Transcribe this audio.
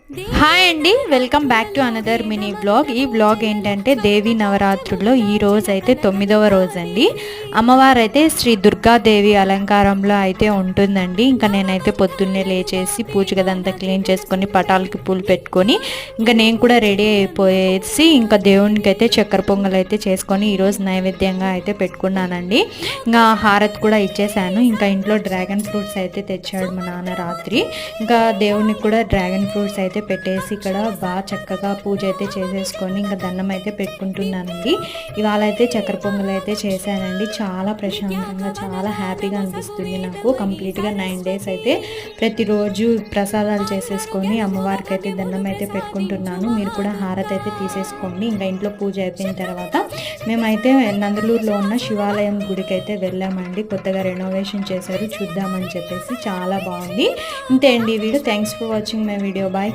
Hi అండి, welcome back to another mini blog. ఈ blog ఏంటంటే దేవి నవరాత్రుల్లో ఈ రోజు అయితే 9వ రోజు అండి. అమ్మవారు అయితే శ్రీ దుర్గాదేవి అలంకారంలో అయితే ఉంటుందండి. ఇంకా నేనైతే పొద్దున్నే లేచేసి పూజ గదంతా క్లీన్ చేసుకొని పటాలకి పూలు పెట్టుకొని ఇంకా నేను కూడా రెడీ అయిపోయేసి ఇంకా దేవునికి అయితే చక్కెర పొంగల్ అయితే చేసుకొని ఈరోజు నైవేద్యంగా అయితే పెట్టుకున్నానండి. ఇంకా హారతి కూడా ఇచ్చేసాను. ఇంకా ఇంట్లో డ్రాగన్ ఫ్రూట్స్ అయితే తెచ్చాడు మా నాన్న రాత్రి. ఇంకా దేవునికి కూడా డ్రాగన్ ఫ్రూట్స్ అయితే పెట్టేసి ఇక్కడ బాగా చక్కగా పూజ అయితే చేసేసుకొని ఇంకా దండం అయితే పెట్టుకుంటున్నానండి. ఇవాళ అయితే చక్కెర పొంగల్ అయితే చేశానండి. చాలా ప్రశాంతంగా చాలా హ్యాపీగా అనిపిస్తుంది నాకు. కంప్లీట్గా 9 days అయితే ప్రతిరోజు ప్రసాదాలు చేసేసుకొని అమ్మవారికి అయితే దండం అయితే పెట్టుకుంటున్నాను. మీరు కూడా హారతి అయితే తీసేసుకోండి. ఇంకా ఇంట్లో పూజ అయిపోయిన తర్వాత మేమైతే నందలూరులో ఉన్న శివాలయం గుడికి అయితే వెళ్ళామండి. కొత్తగా రెనోవేషన్ చేశారు, చూద్దామని చెప్పేసి. చాలా బాగుంది. ఇంతే అండి ఈ video. Thanks for watching my video. Bye.